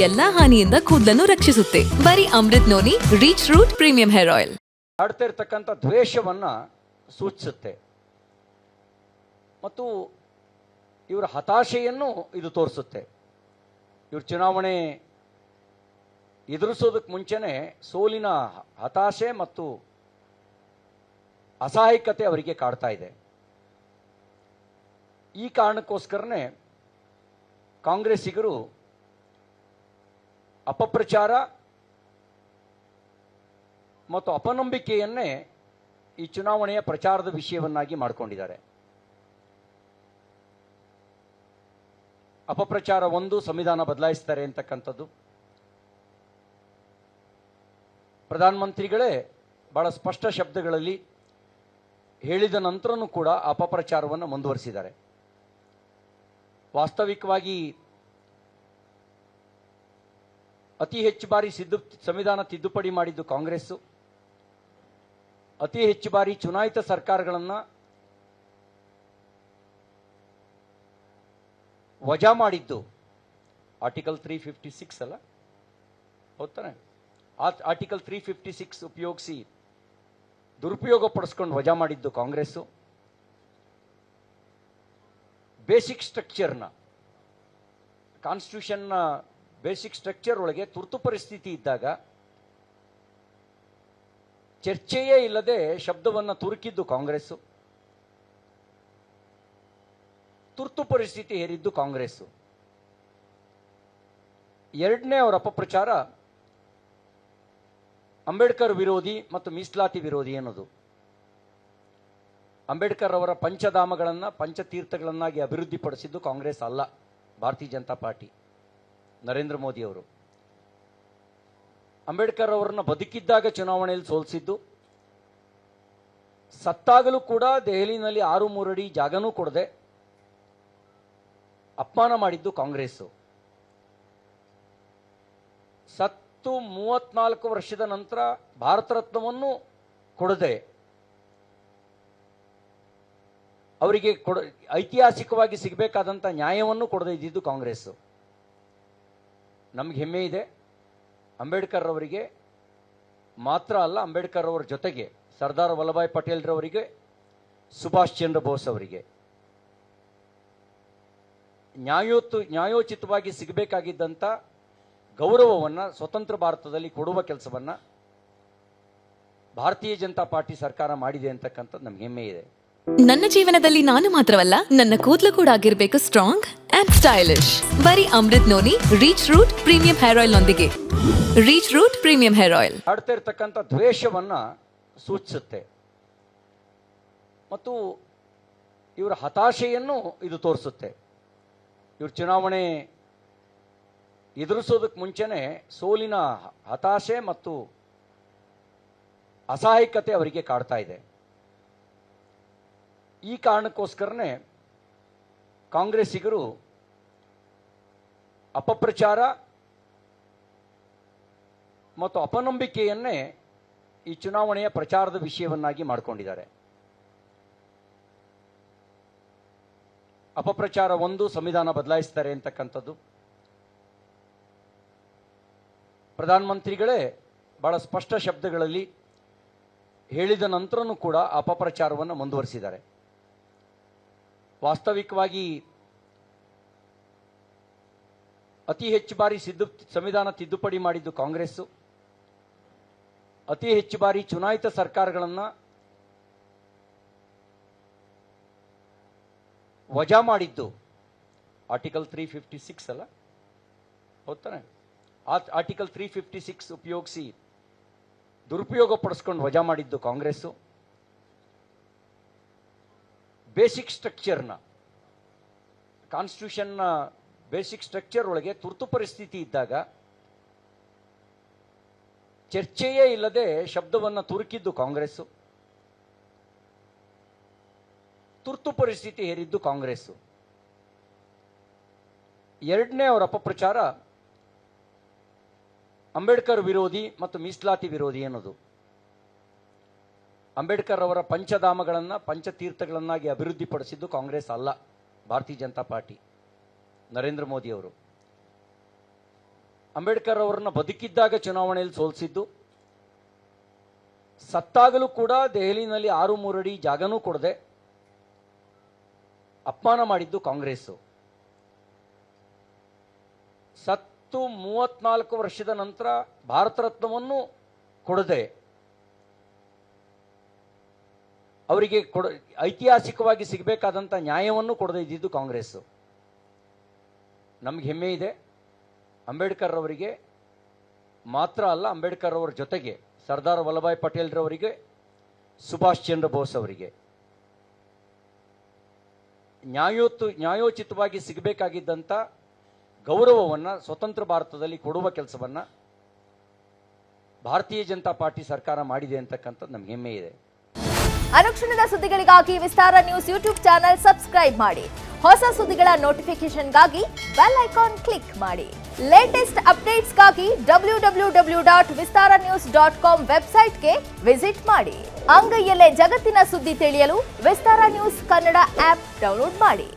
ಎಲ್ಲಾ ಹಾನಿಯಿಂದ ಕೂದಲನ್ನು ರಕ್ಷಿಸುತ್ತೆ. ಬರೀ Amrit noni reach root premium hair oil. ಆಡ್ತಾ ಇರ್ತಕ್ಕಂಥ ದ್ವೇಷವನ್ನ ಸೂಚಿಸುತ್ತೆ ಮತ್ತು ಇವರ ಹತಾಶೆಯನ್ನು ಇದು ತೋರಿಸುತ್ತೆ. ಇವರು ಚುನಾವಣೆ ಎದುರಿಸೋದಕ್ಕೆ ಮುಂಚೆನೆ ಸೋಲಿನ ಹತಾಶೆ ಮತ್ತು ಅಸಹಾಯಕತೆ ಅವರಿಗೆ ಕಾಡ್ತಾ ಇದೆ. ಈ ಕಾರಣಕ್ಕೋಸ್ಕರನೇ ಕಾಂಗ್ರೆಸ್ಸಿಗರು ಅಪಪ್ರಚಾರ ಮತ್ತು ಅಪನಂಬಿಕೆಯನ್ನೇ ಈ ಚುನಾವಣೆಯ ಪ್ರಚಾರದ ವಿಷಯವನ್ನಾಗಿ ಮಾಡಿಕೊಂಡಿದ್ದಾರೆ. ಅಪಪ್ರಚಾರ ಒಂದು, ಸಂವಿಧಾನ ಬದಲಾಯಿಸ್ತಾರೆ ಅಂತಕ್ಕಂಥದ್ದು. ಪ್ರಧಾನಮಂತ್ರಿಗಳೇ ಬಹಳ ಸ್ಪಷ್ಟ ಶಬ್ದಗಳಲ್ಲಿ ಹೇಳಿದ ನಂತರನೂ ಕೂಡ ಅಪಪ್ರಚಾರವನ್ನು ಮುಂದುವರಿಸಿದ್ದಾರೆ. ವಾಸ್ತವಿಕವಾಗಿ ಅತಿ ಹೆಚ್ಚು ಬಾರಿ ಸಂವಿಧಾನ ತಿದ್ದುಪಡಿ ಮಾಡಿದ್ದು ಕಾಂಗ್ರೆಸ್ಸು, ಅತಿ ಹೆಚ್ಚು ಬಾರಿ ಚುನಾಯಿತ ಸರ್ಕಾರಗಳನ್ನು ವಜಾ ಮಾಡಿದ್ದು ಆರ್ಟಿಕಲ್ 356 ಅಲ್ಲ, ಹೌದಾನೆ? ಆರ್ಟಿಕಲ್ 356 ಉಪಯೋಗಿಸಿ ದುರುಪಯೋಗ ಪಡಿಸ್ಕೊಂಡು ವಜಾ ಮಾಡಿದ್ದು ಕಾಂಗ್ರೆಸ್ಸು. ಬೇಸಿಕ್ ಸ್ಟ್ರಕ್ಚರ್ನ, ಕಾನ್ಸ್ಟಿಟ್ಯೂಷನ್ನ ಬೇಸಿಕ್ ಸ್ಟ್ರಕ್ಚರ್ ಒಳಗೆ ತುರ್ತು ಪರಿಸ್ಥಿತಿ ಇದ್ದಾಗ ಚರ್ಚೆಯೇ ಇಲ್ಲದೆ ಶಬ್ದವನ್ನು ತುರುಕಿದ್ದು ಕಾಂಗ್ರೆಸ್ಸು, ತುರ್ತು ಪರಿಸ್ಥಿತಿ ಹೇರಿದ್ದು ಕಾಂಗ್ರೆಸ್ಸು. ಎರಡನೇ ಅವರ ಅಪಪ್ರಚಾರ ಅಂಬೇಡ್ಕರ್ ವಿರೋಧಿ ಮತ್ತು ಮೀಸಲಾತಿ ವಿರೋಧಿ ಅನ್ನೋದು. ಅಂಬೇಡ್ಕರ್ ಅವರ ಪಂಚಧಾಮಗಳನ್ನು ಪಂಚತೀರ್ಥಗಳನ್ನಾಗಿ ಅಭಿವೃದ್ಧಿಪಡಿಸಿದ್ದು ಕಾಂಗ್ರೆಸ್ ಅಲ್ಲ, ಭಾರತೀಯ ಜನತಾ ಪಾರ್ಟಿ, ನರೇಂದ್ರ ಮೋದಿ ಅವರು. ಅಂಬೇಡ್ಕರ್ ಅವರನ್ನ ಬದುಕಿದ್ದಾಗ ಚುನಾವಣೆಯಲ್ಲಿ ಸೋಲಿಸಿದ್ದು, ಸತ್ತಾಗಲೂ ಕೂಡ ದೆಹಲಿನಲ್ಲಿ 6-3 ಅಡಿ ಜಾಗನೂ ಕೊಡದೆ ಅಪಮಾನ ಮಾಡಿದ್ದು ಕಾಂಗ್ರೆಸ್ಸು. ಸತ್ತು 34 ವರ್ಷದ ನಂತರ ಭಾರತ ರತ್ನವನ್ನು ಕೊಡದೆ ಅವರಿಗೆ ಐತಿಹಾಸಿಕವಾಗಿ ಸಿಗಬೇಕಾದಂಥ ನ್ಯಾಯವನ್ನು ಕೊಡದೇ ಇದ್ದಿದ್ದು ಕಾಂಗ್ರೆಸ್ಸು. ನಮ್ಗೆ ಹೆಮ್ಮೆ ಇದೆ, ಅಂಬೇಡ್ಕರ್ ಅವರಿಗೆ ಮಾತ್ರ ಅಲ್ಲ, ಅಂಬೇಡ್ಕರ್ ಅವರ ಜೊತೆಗೆ ಸರ್ದಾರ್ ವಲ್ಲಭಾಯ್ ಪಟೇಲ್ ರವರಿಗೆ, ಸುಭಾಷ್ ಚಂದ್ರ ಬೋಸ್ ಅವರಿಗೆ ನ್ಯಾಯೋಚಿತವಾಗಿ ಸಿಗಬೇಕಾಗಿದ್ದಂಥ ಗೌರವವನ್ನು ಸ್ವತಂತ್ರ ಭಾರತದಲ್ಲಿ ಕೊಡುವ ಕೆಲಸವನ್ನ ಭಾರತೀಯ ಜನತಾ ಪಾರ್ಟಿ ಸರ್ಕಾರ ಮಾಡಿದೆ ಅಂತಕ್ಕಂಥದ್ದು ನಮ್ಗೆ ಹೆಮ್ಮೆ ಇದೆ. ನನ್ನ ಜೀವನದಲ್ಲಿ ನಾನು ಮಾತ್ರವಲ್ಲ, ನನ್ನ ಕೂದಲು ಕೂಡ ಆಗಿರ್ಬೇಕು ಸ್ಟ್ರಾಂಗ್ ಅಂಡ್ ಸ್ಟೈಲಿಶ್. ಬರೀ Amrit noni reach root premium hair oil ನೊಂದಿಗೆ. Reach root premium hair oil ಆಡ್ತಾ ಇರ್ತಕ್ಕಂಥ ದ್ವೇಷವನ್ನ ಸೂಚಿಸುತ್ತೆ ಮತ್ತು ಇವರ ಹತಾಶೆಯನ್ನು ಇದು ತೋರಿಸುತ್ತೆ. ಇವರು ಚುನಾವಣೆ ಎದುರಿಸೋದಕ್ಕೆ ಮುಂಚೆನೆ ಸೋಲಿನ ಹತಾಶೆ ಮತ್ತು ಅಸಹಾಯಕತೆ ಅವರಿಗೆ ಕಾಡ್ತಾ ಇದೆ. ಈ ಕಾರಣಕ್ಕೋಸ್ಕರನೇ ಕಾಂಗ್ರೆಸ್ಸಿಗರು ಅಪಪ್ರಚಾರ ಮತ್ತು ಅಪನಂಬಿಕೆಯನ್ನೇ ಈ ಚುನಾವಣೆಯ ಪ್ರಚಾರದ ವಿಷಯವನ್ನಾಗಿ ಮಾಡಿಕೊಂಡಿದ್ದಾರೆ. ಅಪಪ್ರಚಾರ ಒಂದು, ಸಂವಿಧಾನ ಬದಲಾಯಿಸ್ತಾರೆ ಅಂತಕ್ಕಂಥದ್ದು. ಪ್ರಧಾನಮಂತ್ರಿಗಳೇ ಬಹಳ ಸ್ಪಷ್ಟ ಶಬ್ದಗಳಲ್ಲಿ ಹೇಳಿದ ನಂತರನೂ ಕೂಡ ಅಪಪ್ರಚಾರವನ್ನು ಮುಂದುವರಿಸಿದ್ದಾರೆ. ವಾಸ್ತವಿಕವಾಗಿ ಅತಿ ಹೆಚ್ಚು ಬಾರಿ ಸಂವಿಧಾನ ತಿದ್ದುಪಡಿ ಮಾಡಿದ್ದು ಕಾಂಗ್ರೆಸ್ಸು, ಅತಿ ಹೆಚ್ಚು ಬಾರಿ ಚುನಾಯಿತ ಸರ್ಕಾರಗಳನ್ನು ವಜಾ ಮಾಡಿದ್ದು ಆರ್ಟಿಕಲ್ 356 ಅಲ್ಲ, ಹೌದಾನೆ? ಆರ್ಟಿಕಲ್ 356 ಉಪಯೋಗಿಸಿ ದುರುಪಯೋಗ ಪಡಿಸ್ಕೊಂಡು ವಜಾ ಮಾಡಿದ್ದು ಕಾಂಗ್ರೆಸ್ಸು. ಬೇಸಿಕ್ ಸ್ಟ್ರಕ್ಚರ್ನ, ಕಾನ್ಸ್ಟಿಟ್ಯೂಷನ್ನ ಬೇಸಿಕ್ ಸ್ಟ್ರಕ್ಚರ್ ಒಳಗೆ ತುರ್ತು ಪರಿಸ್ಥಿತಿ ಇದ್ದಾಗ ಚರ್ಚೆಯೇ ಇಲ್ಲದೆ ಶಬ್ದವನ್ನು ತುರುಕಿದ್ದು ಕಾಂಗ್ರೆಸ್ಸು, ತುರ್ತು ಪರಿಸ್ಥಿತಿ ಹೇರಿದ್ದು ಕಾಂಗ್ರೆಸ್ಸು. ಎರಡನೇ ಅವರ ಅಪಪ್ರಚಾರ ಅಂಬೇಡ್ಕರ್ ವಿರೋಧಿ ಮತ್ತು ಮೀಸಲಾತಿ ವಿರೋಧಿ ಅನ್ನೋದು. ಅಂಬೇಡ್ಕರ್ ಅವರ ಪಂಚಧಾಮಗಳನ್ನು ಪಂಚತೀರ್ಥಗಳನ್ನಾಗಿ ಅಭಿವೃದ್ಧಿಪಡಿಸಿದ್ದು ಕಾಂಗ್ರೆಸ್ ಅಲ್ಲ, ಭಾರತೀಯ ಜನತಾ ಪಾರ್ಟಿ, ನರೇಂದ್ರ ಮೋದಿ ಅವರು. ಅಂಬೇಡ್ಕರ್ ಅವರನ್ನ ಬದುಕಿದ್ದಾಗ ಚುನಾವಣೆಯಲ್ಲಿ ಸೋಲಿಸಿದ್ದು, ಸತ್ತಾಗಲೂ ಕೂಡ ದೆಹಲಿನಲ್ಲಿ 6-3 ಅಡಿ ಜಾಗನೂ ಕೊಡದೆ ಅಪಮಾನ ಮಾಡಿದ್ದು ಕಾಂಗ್ರೆಸ್. ಸತ್ತು 34 ವರ್ಷದ ನಂತರ ಭಾರತ ರತ್ನವನ್ನು ಕೊಡದೆ ಅವರಿಗೆ ಐತಿಹಾಸಿಕವಾಗಿ ಸಿಗಬೇಕಾದಂಥ ನ್ಯಾಯವನ್ನು ಕೊಡದೇ ಇದ್ದಿದ್ದು ಕಾಂಗ್ರೆಸ್. ನಮ್ಗೆ ಹೆಮ್ಮೆ ಇದೆ. ಅಂಬೇಡ್ಕರ್ ಅವರಿಗೆ ಮಾತ್ರ ಅಲ್ಲ, ಅಂಬೇಡ್ಕರ್ ಅವರ ಜೊತೆಗೆ ಸರ್ದಾರ್ ವಲ್ಲಭಾಯ್ ಪಟೇಲ್ ರವರಿಗೆ, ಸುಭಾಷ್ ಚಂದ್ರ ಬೋಸ್ ಅವರಿಗೆ ನ್ಯಾಯೋಚಿತವಾಗಿ ಸಿಗಬೇಕಾಗಿದ್ದಂಥ ಗೌರವವನ್ನು ಸ್ವತಂತ್ರ ಭಾರತದಲ್ಲಿ ಕೊಡುವ ಕೆಲಸವನ್ನು ಭಾರತೀಯ ಜನತಾ ಪಾರ್ಟಿ ಸರ್ಕಾರ ಮಾಡಿದೆ ಅಂತಕ್ಕಂಥದ್ದು ನಮ್ಗೆ ಹೆಮ್ಮೆ ಇದೆ. ಅನುಕ್ಷಣದ ಸುದ್ದಿಗಳಿಗಾಗಿ ವಿಸ್ತಾರ ನ್ಯೂಸ್ ಯೂಟ್ಯೂಬ್ ಚಾನೆಲ್ ಸಬ್ಸ್ಕ್ರೈಬ್ ಮಾಡಿ. ಹೊಸ ಸುದ್ದಿಗಳ ನೋಟಿಫಿಕೇಶನ್ಗಾಗಿ ಬೆಲ್ ಐಕಾನ್ ಕ್ಲಿಕ್ ಮಾಡಿ. ಲೇಟೆಸ್ಟ್ ಅಪ್ಡೇಟ್ಸ್ಗಾಗಿ www.vistaranews.com ವೆಬ್ಸೈಟ್ಗೆ ವಿಸಿಟ್ ಮಾಡಿ. ಅಂಗೈಯಲ್ಲೇ ಜಗತ್ತಿನ ಸುದ್ದಿ ತಿಳಿಯಲು ವಿಸ್ತಾರ ನ್ಯೂಸ್ ಕನ್ನಡ ಆಪ್ ಡೌನ್ಲೋಡ್ ಮಾಡಿ.